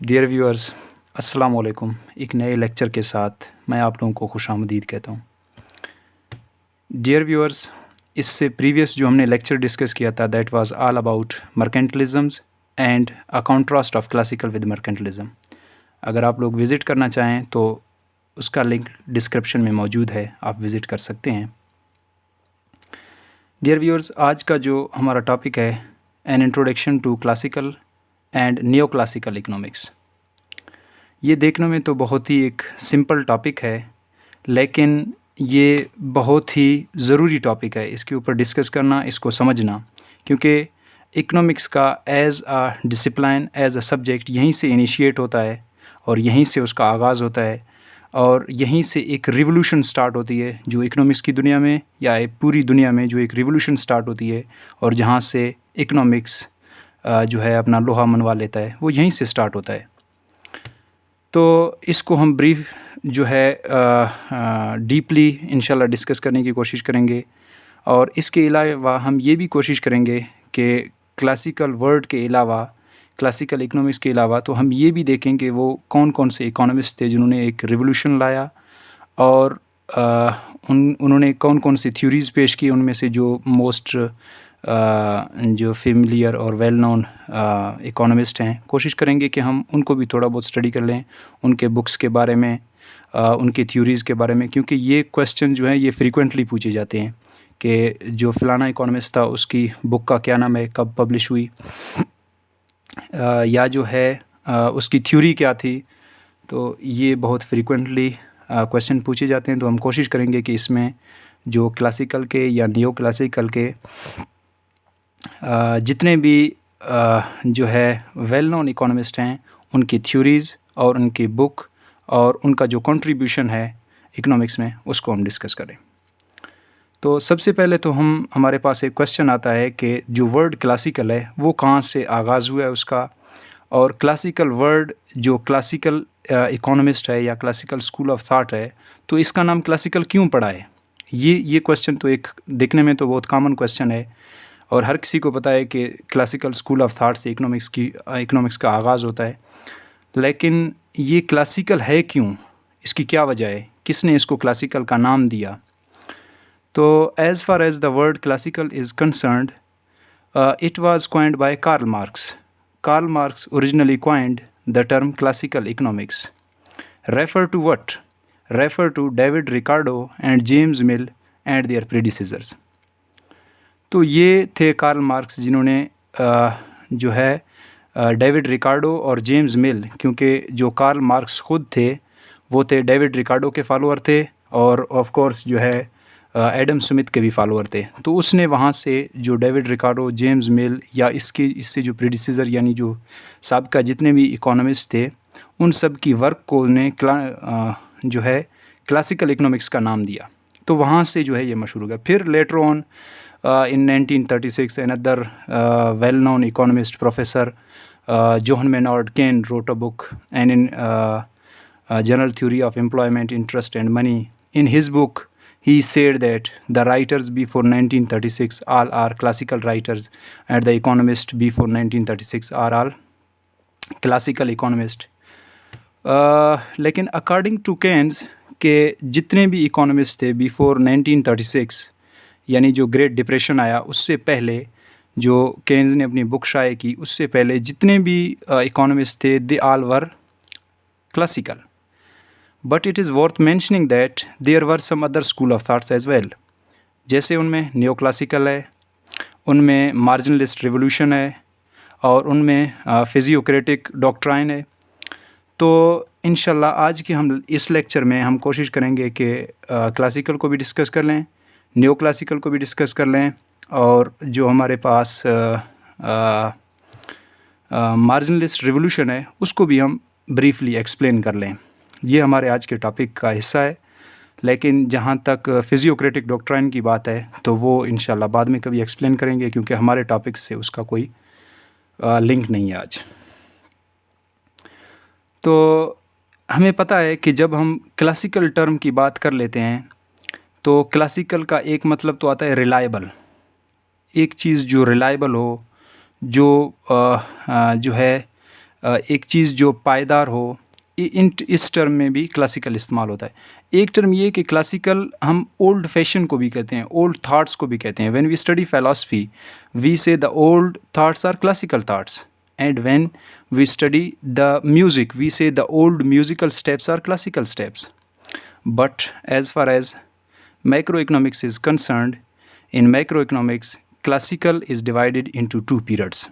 Dear viewers, अस्सलाम वालेकुम। एक नए लेक्चर के साथ मैं आप लोगों को खुशामदीद कहता हूँ। डियर व्यूअर्स, इससे प्रीवियस जो हमने लेक्चर डिस्कस किया था that was all about mercantilisms and a contrast of classical with mercantilism. अगर आप लोग विज़िट करना चाहें तो उसका लिंक डिस्क्रिप्शन में मौजूद है, आप विज़िट कर सकते हैं। डियर व्यूअर्स, आज का जो हमारा टॉपिक है an introduction to classical and neo classical economics. ये देखने में तो बहुत ही एक सिंपल टॉपिक है, लेकिन ये बहुत ही ज़रूरी टॉपिक है इसके ऊपर डिस्कस करना, इसको समझना, क्योंकि इकोनॉमिक्स का as a discipline, as a subject यहीं से इनिशिएट होता है और यहीं से उसका आगाज़ होता है और यहीं से एक रिवोल्यूशन स्टार्ट होती है जो इकोनॉमिक्स की दुनिया में या पूरी दुनिया में जो एक रिवोल्यूशन स्टार्ट होती है और जहाँ से इकोनॉमिक्स जो है अपना लोहा मनवा लेता है, वो यहीं से स्टार्ट होता है। तो इसको हम ब्रीफ जो है डीपली इंशाल्लाह डिस्कस करने की कोशिश करेंगे और इसके अलावा हम ये भी कोशिश करेंगे कि क्लासिकल वर्ड के अलावा, क्लासिकल इकोनॉमिक्स के अलावा तो हम ये भी देखें कि वो कौन कौन से इकोनॉमिस्ट थे जिन्होंने एक रिवोल्यूशन लाया और उन्होंने कौन कौन सी थ्योरीज़ पेश की। उनमें से जो मोस्ट जो फेमिलियर और वेल नोन इकोनॉमिस्ट हैं, कोशिश करेंगे कि हम उनको भी थोड़ा बहुत स्टडी कर लें, उनके बुक्स के बारे में, उनकी थ्योरीज़ के बारे में, क्योंकि ये क्वेश्चन जो है ये फ्रीक्वेंटली पूछे जाते हैं कि जो फ़लाना इकोनॉमिस्ट था उसकी बुक का क्या नाम है, कब पब्लिश हुई, या जो है उसकी थ्योरी क्या थी। तो ये बहुत फ्रीक्वेंटली क्वेश्चन पूछे जाते हैं। तो हम कोशिश करेंगे कि इसमें जो क्लासिकल के या नियो क्लासिकल के जितने भी जो है वेल नोन इकोनॉमिस्ट हैं, उनकी थ्योरीज़ और उनकी बुक और उनका जो कंट्रीब्यूशन है इकोनॉमिक्स में, उसको हम डिस्कस करें। तो सबसे पहले तो हमारे पास एक क्वेश्चन आता है कि जो वर्ड क्लासिकल है वो कहाँ से आगाज़ हुआ है उसका, और क्लासिकल वर्ड जो क्लासिकल इकोनॉमिस्ट है या क्लासिकल स्कूल ऑफ थाट है, तो इसका नाम क्लासिकल क्यों पड़ा है। ये क्वेश्चन तो एक देखने में तो बहुत कॉमन क्वेश्चन है और हर किसी को पता है कि क्लासिकल स्कूल ऑफ थाट से इकोनॉमिक्स का आगाज़ होता है। लेकिन ये क्लासिकल है क्यों, इसकी क्या वजह है, किसने इसको क्लासिकल का नाम दिया। तो as far as the word classical is concerned, it was coined by Karl Marx. Karl Marx originally coined the term classical economics. Refer to what? Refer to David Ricardo and James Mill and their predecessors. तो ये थे Karl Marx जिन्होंने जो है David Ricardo और James मिल, क्योंकि जो Karl Marx खुद थे वो थे डेविड रिकार्डो के फॉलोअर थे और ऑफ कोर्स जो है एडम स्मिथ के भी फॉलोअर थे। तो उसने वहाँ से जो डेविड रिकार्डो, जेम्स मिल या इससे जो प्रीडिसेसर यानी जो साबिका जितने भी इकोनॉमिस्ट थे, उन सब की वर्क को ने जो है क्लासिकल इकोनॉमिक्स का नाम दिया। तो वहाँ से जो है ये मशहूर हो गया। फिर later on in 1936 another well-known economist, Professor Johann Maynard Keynes, wrote a book and in General Theory of Employment, Interest and Money. In his book he said that the writers before 1936 all are classical writers and the economists before 1936 are all classical economists. लेकिन according to Keynes के जितने भी economist थे before 1936 यानी जो great depression आया उससे पहले, जो केन्स ने अपनी बुक शाये की उससे पहले जितने भी इकोनॉमिस्ट थे they all were classical. But it is worth mentioning that there were some other school of thoughts as well. जैसे उनमें नियो क्लासिकल है, उनमें मार्जिनलिस्ट रिवोल्यूशन है और उनमें फिजियोक्रेटिक डॉक्ट्राइन है। तो इंशाल्लाह आज के हम इस लेक्चर में हम कोशिश करेंगे कि क्लासिकल को भी डिस्कस कर लें, न्यू क्लासिकल को भी डिस्कस कर लें और जो हमारे पास मार्जिनलिस्ट रिवोल्यूशन है उसको भी हम ब्रीफली एक्सप्लेन कर लें। ये हमारे आज के टॉपिक का हिस्सा है। लेकिन जहाँ तक फिजियोक्रेटिक डॉक्ट्राइन की बात है तो वो इंशाल्लाह बाद में कभी एक्सप्लेन करेंगे, क्योंकि हमारे टॉपिक से उसका कोई लिंक नहीं है आज। तो हमें पता है कि जब हम क्लासिकल टर्म की बात कर लेते हैं तो क्लासिकल का एक मतलब तो आता है रिलायबल, एक चीज़ जो रिलायबल हो, जो जो है एक चीज़ जो पायदार हो, इस टर्म में भी क्लासिकल इस्तेमाल होता है। एक टर्म ये कि क्लासिकल हम ओल्ड फैशन को भी कहते हैं, ओल्ड थाट्स को भी कहते हैं। When we study philosophy we say the old thoughts are classical thoughts, and when we study the music we say the old musical steps are classical steps. But as far as macroeconomics is concerned, in macroeconomics, classical is divided into two periods.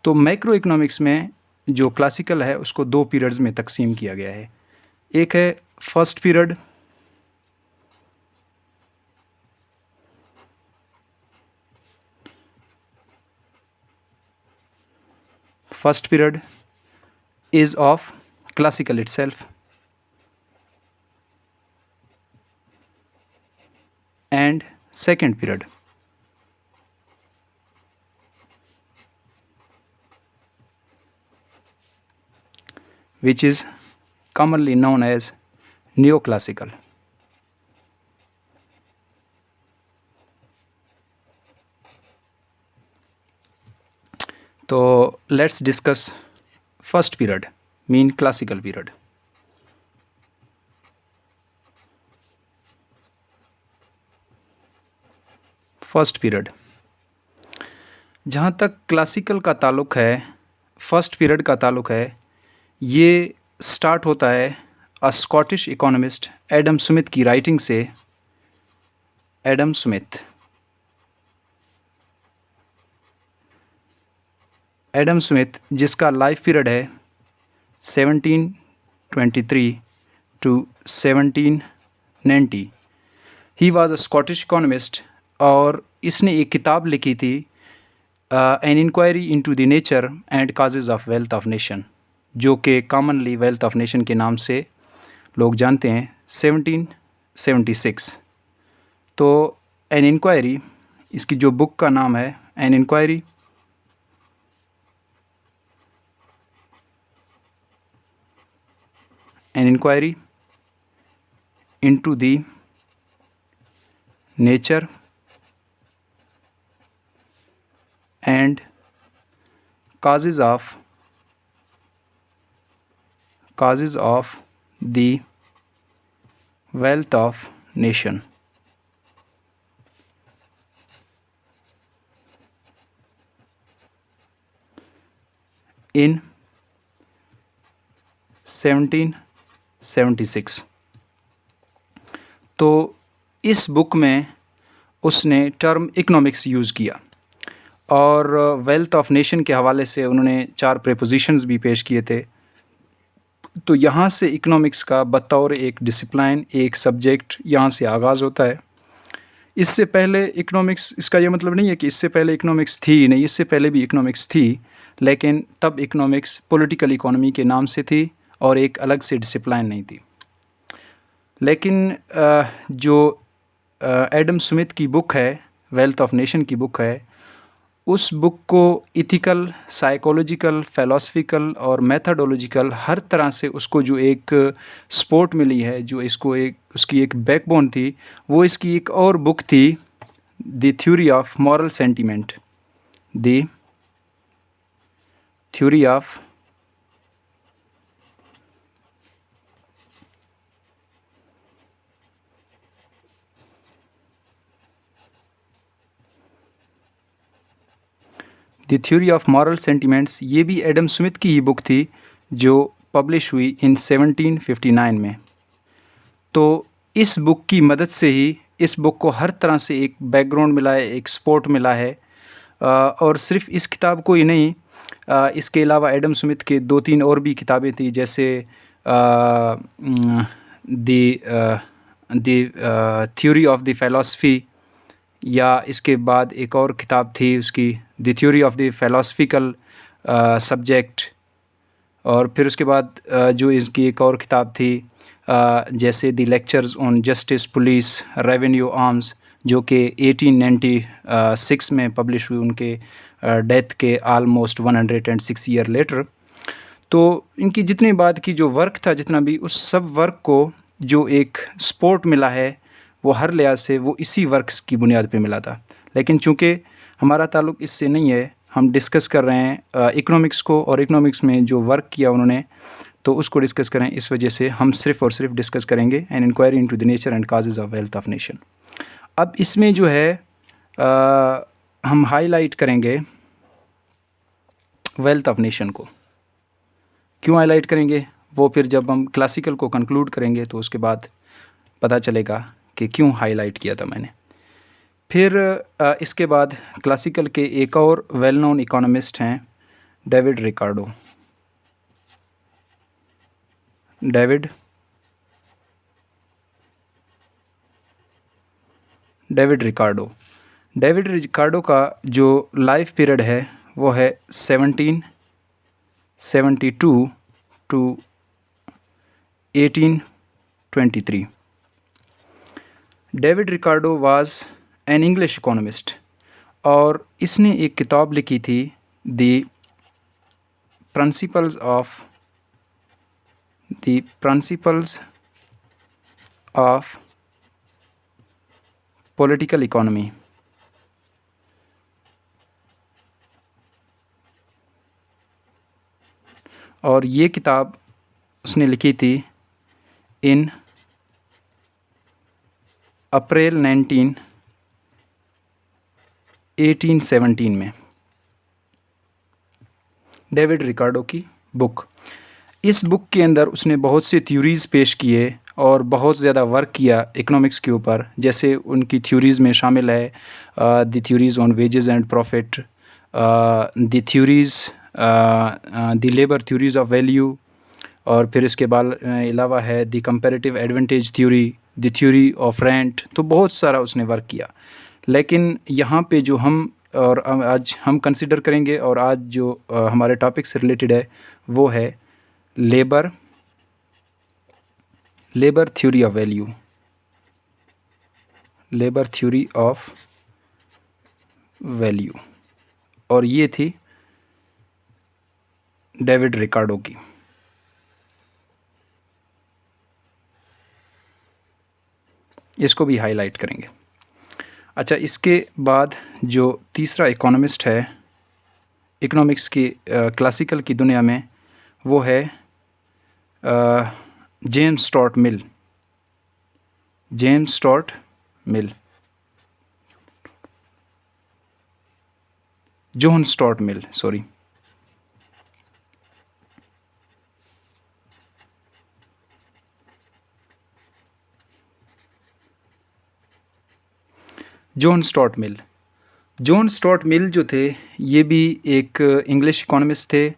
तो macroeconomics में जो classical है उसको दो periods में तकसीम किया गया है। एक है first period, first period is of classical itself, and second period which is commonly known as neoclassical. तो let's discuss first period, mean classical period. First period, जहाँ तक क्लासिकल का ताल्लुक़ है, फर्स्ट पीरियड का ताल्लुक़ है, ये स्टार्ट होता है a Scottish economist Adam Smith की राइटिंग से। एडम स्मिथ जिसका लाइफ पीरियड है 1723 to 1790। He was a Scottish economist और इसने एक किताब लिखी थी an inquiry into the nature and causes of wealth of nation, जो कि कॉमनली वेल्थ ऑफ नेशन के नाम से लोग जानते हैं, 1776। तो एन इंक्वायरी, इसकी जो बुक का नाम है an inquiry into the nature and causes of the wealth of nation। in 1776। तो इस बुक में उसने टर्म इकोनॉमिक्स यूज़ किया और वेल्थ ऑफ नेशन के हवाले से उन्होंने 4 प्रेपोजिशंस भी पेश किए थे। तो यहाँ से इकोनॉमिक्स का बतौर एक डिसिप्लिन, एक सब्जेक्ट यहाँ से आगाज़ होता है। इससे पहले इकोनॉमिक्स, इसका ये मतलब नहीं है कि इससे पहले इकोनॉमिक्स थी ही नहीं, इससे पहले भी इकोनॉमिक्स थी, लेकिन तब इकोनॉमिक्स पॉलिटिकल इकोनॉमी के नाम से थी और एक अलग से डिसिप्लिन नहीं थी। लेकिन जो एडम स्मिथ की बुक है, वेल्थ ऑफ नेशन की बुक है, उस बुक को इथिकल, साइकोलॉजिकल, फ़िलासफ़िकल और मेथडोलॉजिकल हर तरह से उसको जो एक सपोर्ट मिली है, जो इसको एक उसकी एक बैकबोन थी, वो इसकी एक और बुक थी the theory of moral sentiment. The theory of the theory of moral sentiments, ये भी एडम स्मिथ की ही बुक थी जो पब्लिश हुई इन 1759 में। तो इस बुक की मदद से ही इस बुक को हर तरह से एक बैकग्राउंड मिला है, एक सपोर्ट मिला है। और सिर्फ इस किताब को ही नहीं, इसके अलावा एडम स्मिथ के 2-3 और भी किताबें थी, जैसे the theory of the philosophy, या इसके बाद एक और किताब थी उसकी the theory of the philosophical subject. और फिर उसके बाद जो इसकी एक और किताब थी जैसे the lectures on justice, police, revenue, arms, जो कि 1896 में पब्लिश हुई उनके डेथ के आलमोस्ट 106 ईयर लेटर। तो इनकी जितने बाद की जो वर्क था, जितना भी, उस सब वर्क को जो एक सपोर्ट मिला है वो हर लिहाज से वो इसी वर्क्स की बुनियाद पे मिला था। लेकिन चूँकि हमारा ताल्लुक़ इससे नहीं है, हम डिस्कस कर रहे हैं इकोनॉमिक्स को, और इकोनॉमिक्स में जो वर्क किया उन्होंने तो उसको डिस्कस करें। इस वजह से हम सिर्फ़ और सिर्फ डिस्कस करेंगे an inquiry into the nature and causes of wealth of nation. अब इसमें जो है हम हाईलाइट करेंगे वेल्थ ऑफ नेशन को। क्यों हाईलाइट करेंगे वो फिर जब हम क्लासिकल को कंक्लूड करेंगे तो उसके बाद पता चलेगा कि क्यों हाईलाइट किया था मैंने। फिर इसके बाद क्लासिकल के एक और वेल नोन इकोनॉमिस्ट हैं डेविड रिकार्डो। डेविड रिकार्डो का जो लाइफ पीरियड है वो है 1772 to 1823। David Ricardo was an English economist और इसने एक किताब लिखी थी the principles of political economy. और ये किताब उसने लिखी थी इन अप्रैल 1817 में। डेविड रिकार्डो की बुक, इस बुक के अंदर उसने बहुत से थ्योरीज़ पेश किए और बहुत ज़्यादा वर्क किया इकोनॉमिक्स के ऊपर। जैसे उनकी थ्योरीज़ में शामिल है the theories on wages and profit, the theories the labour theories of value, और फिर इसके बाद अलावा है the comparative advantage theory, the theory of rent. तो बहुत सारा उसने वर्क किया। लेकिन यहाँ पे जो हम और आज हम कंसिडर करेंगे और आज जो हमारे टॉपिक से रिलेटेड है वो है labour theory of value, labour theory of value. और ये थी डेविड रिकार्डो की। इसको भी हाईलाइट करेंगे। अच्छा, इसके बाद जो तीसरा इकोनॉमिस्ट है इकोनॉमिक्स की क्लासिकल की दुनिया में वो है James Stuart Mill. John Stuart Mill, sorry. John Stuart Mill जो थे ये भी एक इंग्लिश इकोनॉमिस्ट थे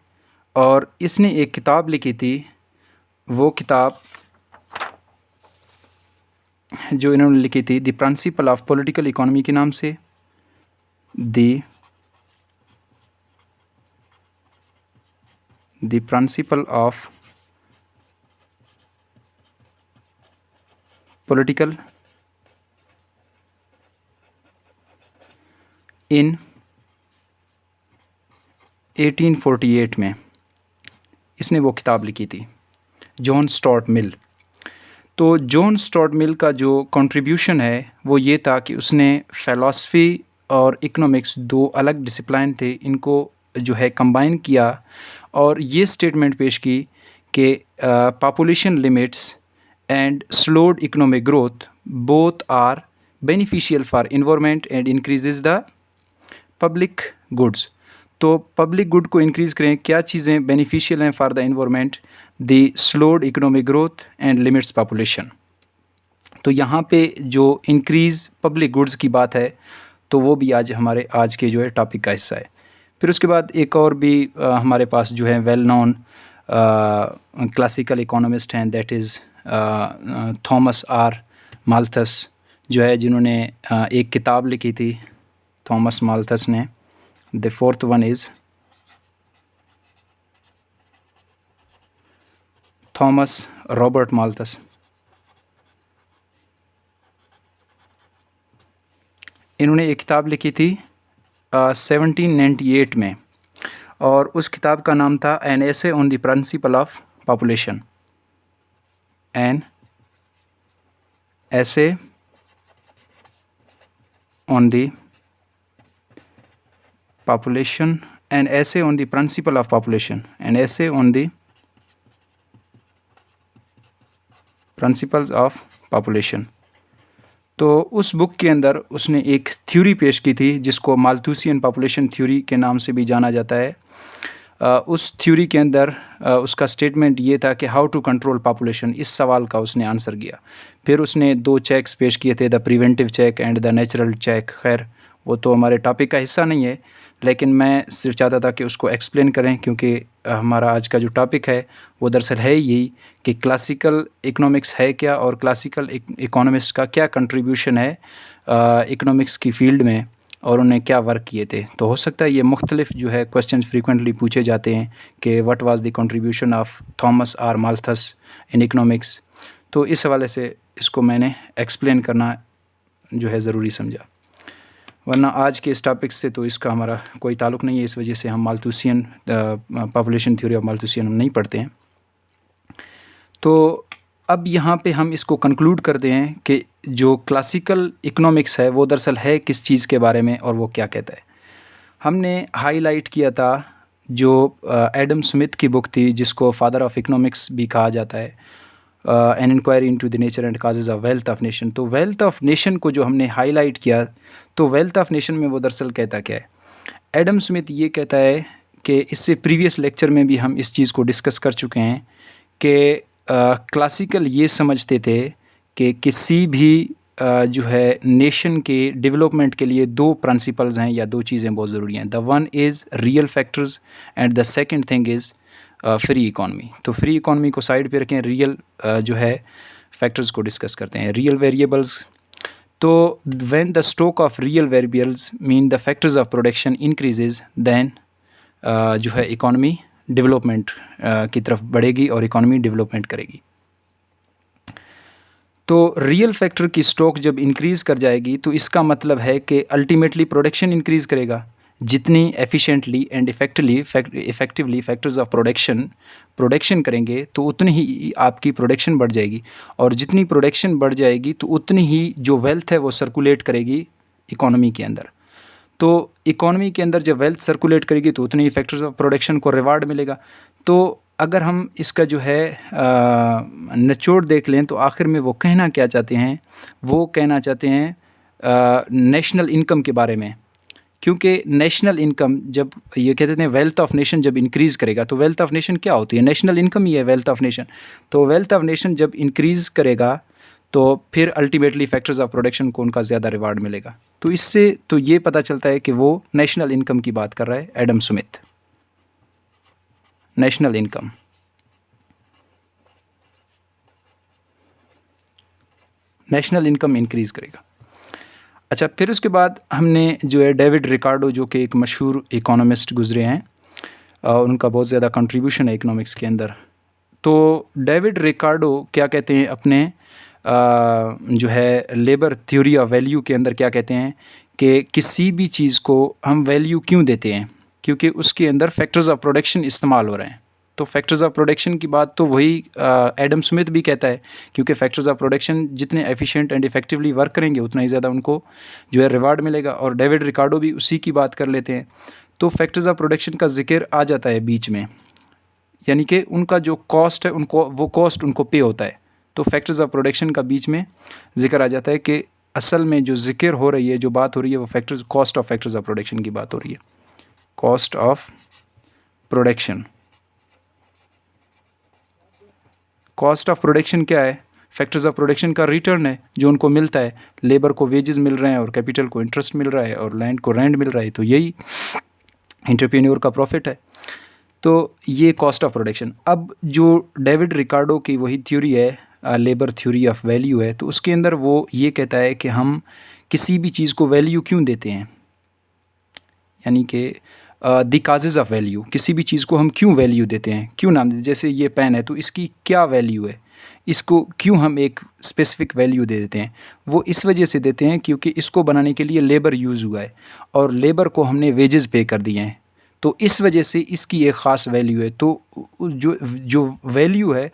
और इसने एक किताब लिखी थी। वो किताब जो इन्होंने लिखी थी the principle of political economy के नाम से, द प्रिंसिपल ऑफ पॉलिटिकल इन 1848 में इसने वो किताब लिखी थी, जॉन स्टुअर्ट मिल। तो जॉन स्टुअर्ट मिल का जो कंट्रीब्यूशन है वो ये था कि उसने फ़िलासफ़ी और इकोनॉमिक्स दो अलग डिसिप्लिन थे, इनको जो है कंबाइन किया और ये स्टेटमेंट पेश की कि population limits and slowed economic growth both are beneficial for environment and increases the public goods. तो पब्लिक गुड को इंक्रीज़ करें, क्या चीज़ें बेनिफिशियल हैं for the environment, the slowed economic growth and limits population. तो यहाँ पे जो इंक्रीज़ पब्लिक गुड्स की बात है तो वो भी आज आज के जो है टॉपिक का हिस्सा है। फिर उसके बाद एक और भी हमारे पास जो है वेल नोन क्लासिकल इकोनॉमिस्ट हैं, that is Thomas R Malthus जो है, जिन्होंने एक किताब लिखी थी थॉमस माल्थस ने। The fourth one is Thomas Robert Malthus. इन्होंने एक किताब लिखी थी 1798 में और उस किताब का नाम था an essay on the principle of population, an essay on the population, an essay on the principle of population, an essay on the principles of population। तो उस बुक के अंदर उसने एक थ्योरी पेश की थी जिसको माल्थूसियन पॉपुलेशन थ्योरी के नाम से भी जाना जाता है। उस थ्योरी के अंदर उसका स्टेटमेंट ये था कि हाउ टू कंट्रोल पॉपुलेशन, इस सवाल का उसने आंसर किया। फिर उसने 2 चेक्स पेश किए थे, the preventive check and the natural check. खैर वो तो हमारे टॉपिक का हिस्सा नहीं है, लेकिन मैं सिर्फ चाहता था कि उसको एक्सप्लेन करें, क्योंकि हमारा आज का जो टॉपिक है वो दरअसल है यही कि क्लासिकल इकोनॉमिक्स है क्या और क्लासिकल इकोनॉमिस्ट का क्या कंट्रीब्यूशन है इकोनॉमिक्स की फील्ड में और उन्हें क्या वर्क किए थे। तो हो सकता है ये मुख्तलिफ जो है क्वेश्चन फ्रीक्वेंटली पूछे जाते हैं कि what was the contribution of Thomas R Malthus in economics. तो इस हवाले से इसको मैंने एक्सप्लेन करना जो है ज़रूरी समझा, वरना आज के इस टॉपिक से तो इसका हमारा कोई ताल्लुक़ नहीं है। इस वजह से हम Malthusian population theory of Malthusian हम नहीं पढ़ते हैं। तो अब यहाँ पे हम इसको कंक्लूड करते हैं कि जो क्लासिकल इकोनॉमिक्स है वो दरअसल है किस चीज़ के बारे में और वो क्या कहता है। हमने हाईलाइट किया था जो एडम स्मिथ की बुक थी जिसको फादर ऑफ इकोनॉमिक्स भी कहा जाता है, an inquiry into the nature and causes of wealth of nation. तो वेल्थ ऑफ नेशन को जो हमने हाईलाइट किया, तो वेल्थ ऑफ नेशन में वो दरअसल कहता क्या है। एडम स्मिथ ये कहता है कि इससे प्रीवियस लेक्चर में भी हम इस चीज़ को डिस्कस कर चुके हैं कि क्लासिकल ये समझते थे कि किसी भी जो है नेशन के डेवलपमेंट के लिए 2 प्रिंसिपल्स हैं या 2 चीज़ें बहुत ज़रूरी हैं। The one is real factors and the second thing is free economy. तो फ्री इकॉनमी को साइड पे रखें, रियल जो है फैक्टर्स को डिस्कस करते हैं। रियल वेरिएबल्स, तो when the stock of real variables mean the factors of production increases, then जो है इकॉनमी डेवलपमेंट की तरफ बढ़ेगी और इकॉनमी डेवलपमेंट करेगी। तो रियल फैक्टर की स्टॉक जब इंक्रीज़ कर जाएगी तो इसका मतलब है कि अल्टीमेटली प्रोडक्शन इंक्रीज़ करेगा। जितनी efficiently and effectively factors of production करेंगे तो उतनी ही आपकी प्रोडक्शन बढ़ जाएगी, और जितनी प्रोडक्शन बढ़ जाएगी तो उतनी ही जो वेल्थ है वो सर्कुलेट करेगी इकॉनमी के अंदर। तो इकॉनमी के अंदर जब वेल्थ सर्कुलेट करेगी तो उतनी ही फैक्टर्स ऑफ प्रोडक्शन को रिवार्ड मिलेगा। तो अगर हम इसका जो है निचोड़ देख लें तो आखिर में वो कहना क्या चाहते हैं, वो कहना चाहते हैं नेशनल इनकम के बारे में। क्योंकि नेशनल इनकम, जब ये कहते हैं वेल्थ ऑफ नेशन जब इंक्रीज़ करेगा, तो वेल्थ ऑफ नेशन क्या होती है, नेशनल इनकम ही है वेल्थ ऑफ नेशन। तो वेल्थ ऑफ नेशन जब इंक्रीज़ करेगा तो फिर अल्टीमेटली फैक्टर्स ऑफ प्रोडक्शन को उनका ज़्यादा रिवार्ड मिलेगा। तो इससे तो ये पता चलता है कि वो नेशनल इनकम की बात कर रहा है Adam Smith. National income, national income increase करेगा। अच्छा, फिर उसके बाद हमने जो है डेविड रिकार्डो, जो कि एक मशहूर इकोनॉमिस्ट गुज़रे हैं, उनका बहुत ज़्यादा कंट्रीब्यूशन है इकोनॉमिक्स के अंदर। तो डेविड रिकार्डो क्या कहते हैं अपने जो है लेबर थ्योरी ऑफ वैल्यू के अंदर क्या कहते हैं कि किसी भी चीज़ को हम वैल्यू क्यों देते हैं, क्योंकि उसके अंदर फैक्टर्स ऑफ प्रोडक्शन इस्तेमाल हो रहे हैं। तो फैक्टर्स ऑफ प्रोडक्शन की बात तो वही एडम स्मिथ भी कहता है, क्योंकि फैक्टर्स ऑफ प्रोडक्शन जितने एफिशिएंट एंड इफेक्टिवली वर्क करेंगे उतना ही ज़्यादा उनको जो है रिवार्ड मिलेगा। और डेविड रिकार्डो भी उसी की बात कर लेते हैं। तो फैक्टर्स ऑफ प्रोडक्शन का जिक्र आ जाता है बीच में, यानी कि उनका जो कॉस्ट है उनको वो कॉस्ट उनको पे होता है। तो फैक्टर्स ऑफ प्रोडक्शन का बीच में जिक्र आ जाता है कि असल में जो जिक्र हो रही है, जो बात हो रही है, वो factors cost of factors of production की बात हो रही है। Cost of production, cost of production क्या है, फैक्टर्स ऑफ प्रोडक्शन का रिटर्न है जो उनको मिलता है। लेबर को वेजेस मिल रहे हैं और कैपिटल को इंटरेस्ट मिल रहा है और लैंड को रेंट मिल रहा है, तो यही एंटरप्रेन्योर का प्रॉफिट है। तो ये कॉस्ट ऑफ प्रोडक्शन। अब जो डेविड रिकार्डो की वही थ्योरी है, लेबर थ्योरी ऑफ वैल्यू है, तो उसके अंदर वो ये कहता है कि हम किसी भी चीज़ को वैल्यू क्यों देते हैं, यानी कि द काजेज़ ऑफ वैल्यू, किसी भी चीज़ को हम क्यों वैल्यू देते हैं, क्यों नाम देते हैं। जैसे ये पेन है तो इसकी क्या वैल्यू है, इसको क्यों हम एक स्पेसिफिक वैल्यू दे देते हैं। वो इस वजह से देते हैं क्योंकि इसको बनाने के लिए लेबर यूज़ हुआ है और लेबर को हमने वेजेस पे कर दिए हैं, तो इस वजह से इसकी एक ख़ास वैल्यू है। तो जो वैल्यू है,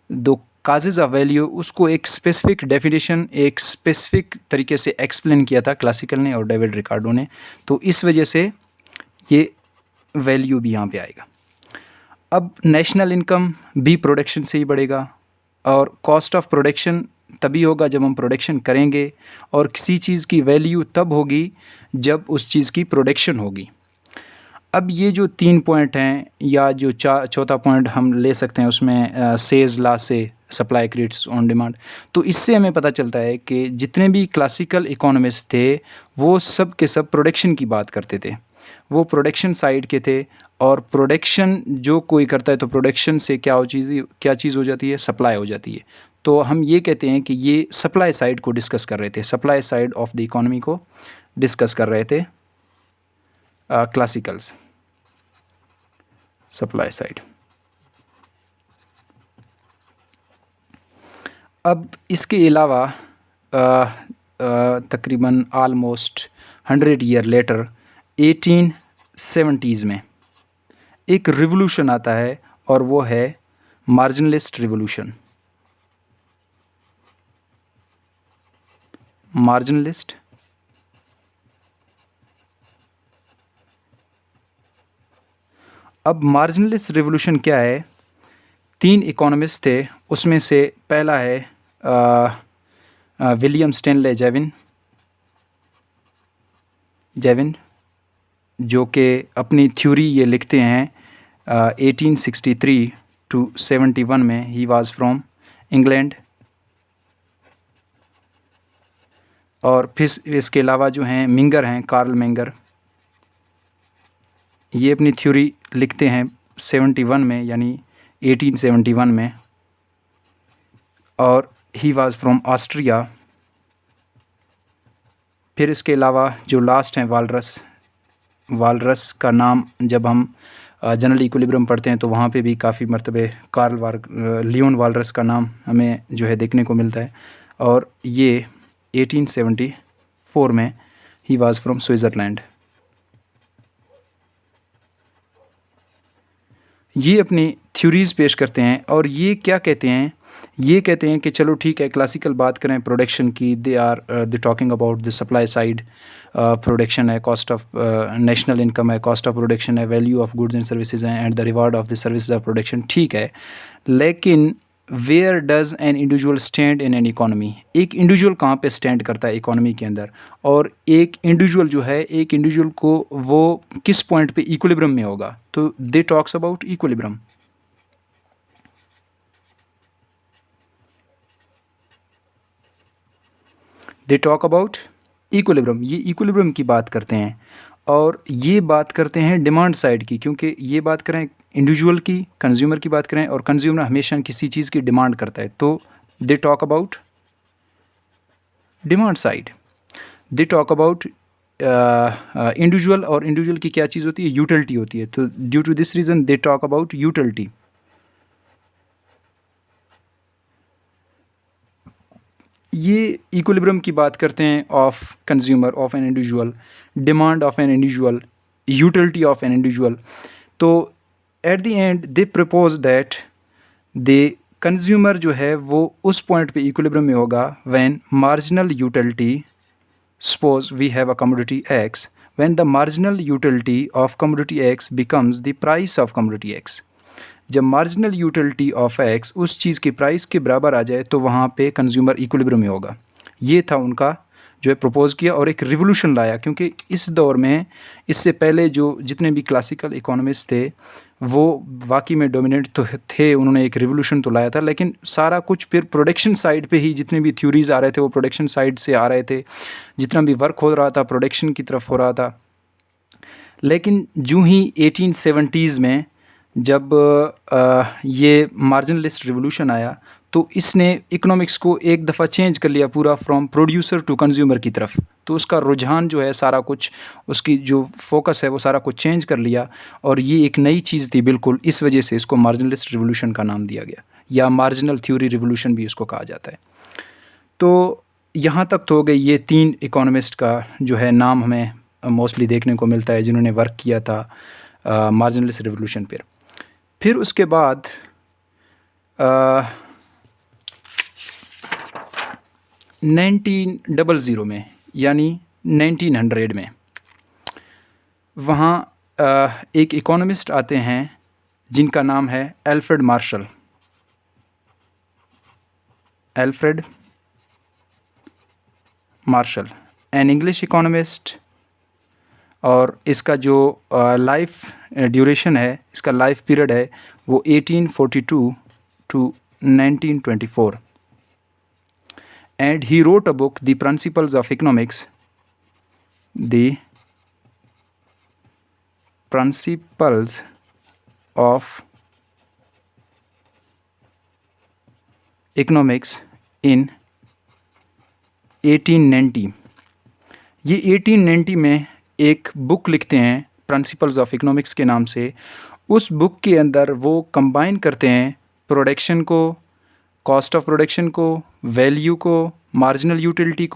दो काजेज़ ऑफ वैल्यू, उसको एक स्पेसिफिक डेफिनेशन, एक स्पेसिफिक तरीके से एक्सप्लेन किया था क्लासिकल ने और डेविड रिकार्डो ने। तो इस वजह से ये वैल्यू भी यहाँ पे आएगा। अब नेशनल इनकम भी प्रोडक्शन से ही बढ़ेगा, और कॉस्ट ऑफ प्रोडक्शन तभी होगा जब हम प्रोडक्शन करेंगे, और किसी चीज़ की वैल्यू तब होगी जब उस चीज़ की प्रोडक्शन होगी। अब ये जो 3 पॉइंट हैं, या जो चौथा पॉइंट हम ले सकते हैं उसमें सेज लॉ से सप्लाई क्रिएट्स ऑन डिमांड, तो इससे हमें पता चलता है कि जितने भी क्लासिकल इकोनॉमिस्ट थे वो सब के सब प्रोडक्शन की बात करते थे, वो प्रोडक्शन साइड के थे। और प्रोडक्शन जो कोई करता है तो प्रोडक्शन से क्या चीज़ हो जाती है, सप्लाई हो जाती है। तो हम ये कहते हैं कि ये सप्लाई साइड को डिस्कस कर रहे थे, supply side of the economy को डिस्कस कर रहे थे क्लासिकल्स, सप्लाई साइड। अब इसके अलावा तकरीबन आलमोस्ट 100 ईयर लेटर 1870s में एक रिवोल्यूशन आता है, और वो है मार्जिनलिस्ट रिवोल्यूशन। मार्जिनलिस्ट अब मार्जिनलिस्ट रिवोल्यूशन क्या है? 3 इकोनॉमिस्ट थे, उसमें से पहला है विलियम स्टैनले जेविन, जो कि अपनी थ्योरी ये लिखते हैं 1863 to 71 में। He was from England. और फिर इसके अलावा जो हैं मिंगर हैं, कार्ल मेंगर, ये अपनी थ्योरी लिखते हैं 71 में, यानी 1871 में, और ही वाज फ्रॉम ऑस्ट्रिया। फिर इसके अलावा जो लास्ट हैं वालरस का नाम जब हम जनरल इक्विलिब्रियम पढ़ते हैं तो वहाँ पे भी काफ़ी मरतबे लियोन वालरस का नाम हमें जो है देखने को मिलता है। और ये 1874 में ही वाज फ्रॉम स्विट्ज़रलैंड। ये अपनी थ्योरीज़ पेश करते हैं, और ये क्या कहते हैं? ये कहते हैं कि चलो ठीक है, क्लासिकल बात करें प्रोडक्शन की, they talking about the supply side. Production है, कॉस्ट ऑफ नेशनल इनकम है, कॉस्ट ऑफ प्रोडक्शन है, value of goods and services हैं, and the reward of the services of production. ठीक है, लेकिन where does an individual stand in an economy? एक individual कहाँ पे स्टैंड करता है इकोनॉमी के अंदर? और एक इंडिविजुअल जो है, एक इंडिविजुअल को वो किस पॉइंट पे इक्विलिब्रियम में होगा? तो they talks about equilibrium. They talk about equilibrium. ये इक्विलिब्रियम की बात करते हैं, और ये बात करते हैं डिमांड साइड की, क्योंकि ये बात करें इंडिविजुअल की, कंज्यूमर की बात करें, और कंज्यूमर हमेशा किसी चीज़ की डिमांड करता है, तो they talk about demand side. They talk about individual, और इंडिविजुअल की क्या चीज़ होती है? यूटिलिटी होती है। तो due to this reason they talk about utility. ये इक्विलिब्रियम की बात करते हैं of consumer, of an individual, demand of an individual, utility of an individual. तो at the end they propose that they consumer जो है वो उस पॉइंट पे इक्विलिब्रियम में होगा when marginal utility, suppose we have a commodity X, when the marginal utility of commodity X becomes the price of commodity X. जब marginal utility of X उस चीज़ के प्राइस के बराबर आ जाए तो वहाँ पे कंज्यूमर इक्विलिब्रियम में होगा। ये था उनका जो है प्रपोज़ किया, और एक रिवोल्यूशन लाया, क्योंकि इस दौर में इससे पहले जो जितने भी क्लासिकल इकोनॉमिस्ट थे वो वाकई में डोमिनेट तो थे, उन्होंने एक रिवोल्यूशन तो लाया था, लेकिन सारा कुछ फिर प्रोडक्शन साइड पे ही जितने भी थ्योरीज़ आ रहे थे वो प्रोडक्शन साइड से आ रहे थे, जितना भी वर्क हो रहा था प्रोडक्शन की तरफ हो रहा था। लेकिन जूँ ही 1870s में जब ये मार्जिनलिस्ट रिवोल्यूशन आया तो इसने इकोनॉमिक्स को एक दफ़ा चेंज कर लिया पूरा, फ्रॉम प्रोड्यूसर टू कंज्यूमर की तरफ। तो उसका रुझान जो है, सारा कुछ उसकी जो फोकस है वो सारा कुछ चेंज कर लिया, और ये एक नई चीज़ थी बिल्कुल। इस वजह से इसको मार्जिनलिस्ट रिवोल्यूशन का नाम दिया गया, या मार्जिनल थ्योरी रिवोल्यूशन भी इसको कहा जाता है। तो यहाँ तक तो हो गई ये 3 इकोनॉमिस्ट का जो है नाम हमें मोस्टली देखने को मिलता है जिन्होंने वर्क किया था मार्जिनलिस्ट रिवोल्यूशन पर। फिर उसके बाद 1900 में, यानी 1900 में, वहाँ एक इकोनॉमिस्ट आते हैं जिनका नाम है Alfred Marshall. Alfred Marshall, N English economist, और इसका जो लाइफ ड्यूरेशन है, इसका लाइफ पीरियड है वो 1842 to 1924, and he wrote a book the principles of economics, the principles of economics in 1890। ये 1890 में एक बुक लिखते हैं प्रिंसिपल्स ऑफ इकोनॉमिक्स के नाम से। उस बुक के अंदर वो कंबाइन करते हैं प्रोडक्शन को, कॉस्ट ऑफ प्रोडक्शन को, वैल्यू को, मार्जिनल यूटिलिटी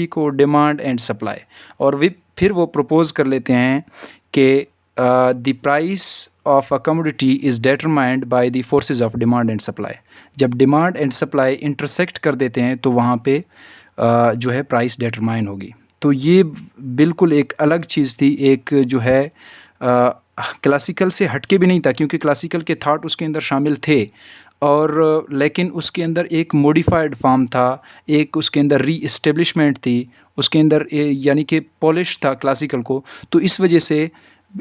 को, डिमांड एंड सप्लाई, और फिर वो प्रपोज कर लेते हैं कि the price of a commodity is determined by the forces of demand and supply. जब डिमांड एंड सप्लाई इंटरसेक्ट कर देते हैं तो वहाँ पे जो है प्राइस डिटरमाइन होगी। तो ये बिल्कुल एक अलग चीज़ थी, एक जो है क्लासिकल से हटके भी नहीं था, क्योंकि क्लासिकल के थाट उसके अंदर शामिल थे, और लेकिन उसके अंदर एक मॉडिफाइड फॉर्म था, एक उसके अंदर री इस्टेब्लिशमेंट थी, उसके अंदर यानी कि पॉलिश था क्लासिकल को। तो इस वजह से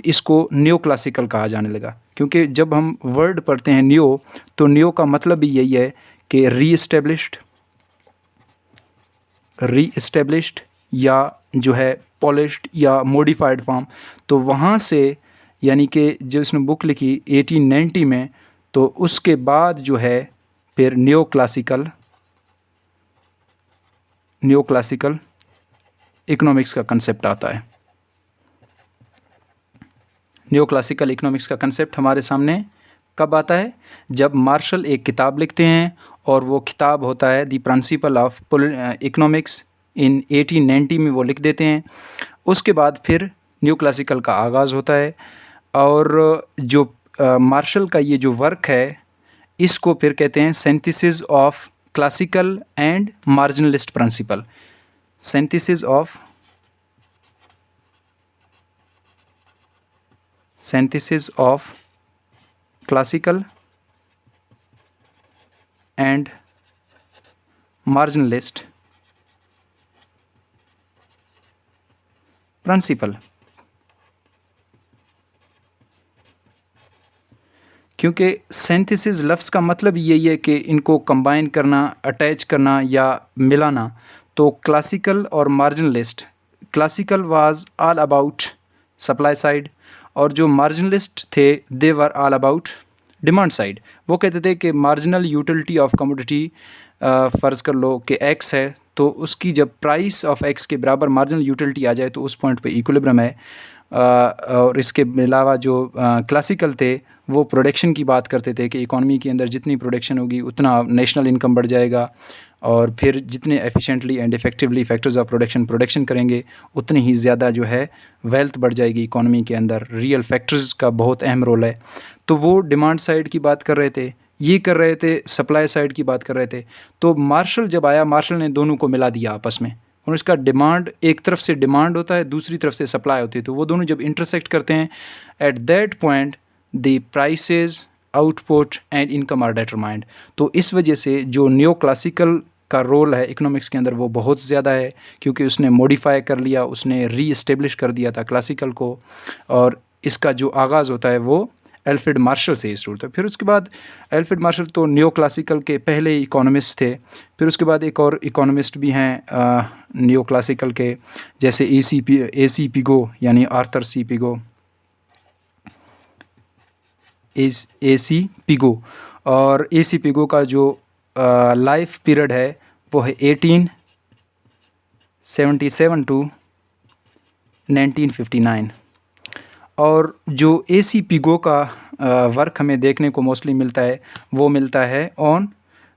इसको न्यो क्लासिकल कहा जाने लगा, क्योंकि जब हम वर्ड पढ़ते हैं न्यो, तो न्यो का मतलब भी यही है कि री इस्टेब्लिश्ड या जो है पॉलिश्ड या मॉडिफाइड फॉर्म। तो वहाँ से यानी कि जो इसने बुक लिखी 1890 में, तो उसके बाद जो है फिर न्यो क्लासिकल इकोनॉमिक्स का कंसेप्ट आता है। न्यो क्लासिकल इकोनॉमिक्स का कंसेप्ट हमारे सामने कब आता है? जब मार्शल एक किताब लिखते हैं, और वो किताब होता है the principle of economics in 1890 में वो लिख देते हैं। उसके बाद फिर न्यू क्लासिकल का आगाज़ होता है, और जो मार्शल का ये जो वर्क है, इसको फिर कहते हैं synthesis of classical and marginalist principle. Synthesis of classical and marginalist principle. क्योंकि सिंथेसिस लफ्ज़ का मतलब यही है कि इनको कंबाइन करना, अटैच करना या मिलाना। तो क्लासिकल और marginalist, classical was all about supply side, और जो मार्जिनलिस्ट थे they were all about demand side. वो कहते थे कि मार्जिनल यूटिलिटी ऑफ कमोडिटी, फ़र्ज़ कर लो कि एक्स है, तो उसकी जब प्राइस ऑफ एक्स के बराबर मार्जिनल यूटिलिटी आ जाए तो उस पॉइंट पे इक्विलिब्रियम है। और इसके अलावा जो क्लासिकल थे वो प्रोडक्शन की बात करते थे कि इकॉनमी के अंदर जितनी प्रोडक्शन होगी उतना नेशनल इनकम बढ़ जाएगा, और फिर जितने efficiently and effectively factors of production करेंगे उतनी ही ज़्यादा जो है वेल्थ बढ़ जाएगी इकॉनमी के अंदर। रियल फैक्टर्स का बहुत अहम रोल है। तो वो डिमांड साइड की बात कर रहे थे, ये कर रहे थे, सप्लाई साइड की बात कर रहे थे। तो मार्शल जब आया, मार्शल ने दोनों को मिला दिया आपस में, और इसका डिमांड, एक तरफ से डिमांड होता है, दूसरी तरफ से सप्लाई होती है, तो वो दोनों जब इंटरसेक्ट करते हैं, at that point the prices, output and income are determined. तो इस वजह से जो न्यो क्लासिकल का रोल है इकोनॉमिक्स के अंदर वो बहुत ज़्यादा है, क्योंकि उसने मॉडिफाई कर लिया, उसने री इस्टेब्लिश कर दिया था क्लासिकल को, और इसका जो आगाज़ होता है वो एल्फ्रेड मार्शल से ही शुरू था। फिर उसके बाद एल्फ्रेड मार्शल तो न्यो क्लासिकल के पहले इकोनॉमिस्ट थे। फिर उसके बाद एक और इकोनॉमिस्ट भी हैं न्यो क्लासिकल के, जैसे ए सी पिगो, यानी आर्थर सी पिगो, ए सी पिगो। और ए सी पिगो का जो लाइफ पीरियड है वो है 1877 टू 1959। और जो ए सी पिगो का वर्क हमें देखने को मोस्टली मिलता है वो मिलता है ऑन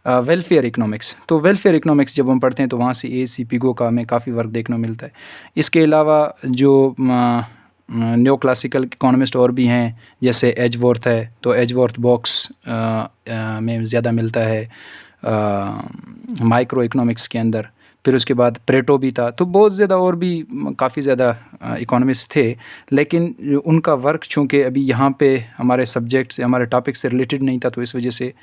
वेलफेयर इकोनॉमिक्स। तो वेलफेयर इकोनॉमिक्स जब हम पढ़ते हैं तो वहाँ से ए सी पिगो का हमें काफ़ी वर्क देखने को मिलता है। इसके अलावा जो न्यो क्लासिकल इकोनॉमिस्ट और भी हैं, जैसे एजवॉर्थ है, तो एजवॉर्थ बॉक्स में ज़्यादा मिलता है माइक्रो इकोनॉमिक्स के अंदर। फिर उसके बाद प्रेटो भी था, तो बहुत ज़्यादा और भी काफ़ी ज़्यादा इकोनॉमिस्ट थे। लेकिन उनका वर्क चूँकि अभी यहाँ पे हमारे सब्जेक्ट से, हमारे टॉपिक से रिलेटेड नहीं था, तो इस वजह से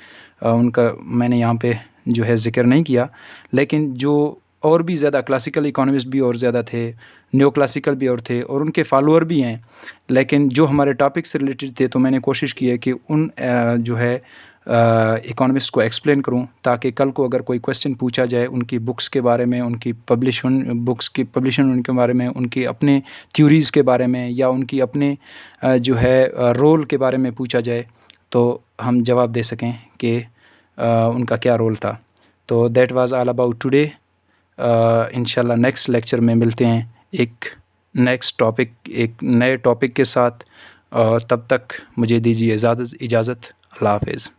उनका मैंने यहाँ पे जो है ज़िक्र नहीं किया। लेकिन जो और भी ज़्यादा क्लासिकल इकोनॉमिस्ट भी और ज़्यादा थे, न्यो क्लासिकल भी और थे, और उनके फॉलोअर भी हैं। लेकिन जो हमारे टॉपिक से रिलेटेड थे, तो मैंने कोशिश की है कि उन जो है इकोनॉमिस्ट को एक्सप्लेन करूं, ताकि कल को अगर कोई क्वेश्चन पूछा जाए उनकी बुक्स के बारे में, उनकी बुक्स की पब्लिशन उनके बारे में, उनकी अपने थ्योरीज़ के बारे में, या उनकी अपने जो है रोल के बारे में पूछा जाए, तो हम जवाब दे सकें कि उनका क्या रोल था। तो that was all about today. इंशाल्लाह नेक्स्ट लेक्चर में मिलते हैं एक नेक्स्ट टॉपिक, एक नए टॉपिक के साथ। तब तक मुझे दीजिए इजाज़त। अल्लाह हाफ़िज़।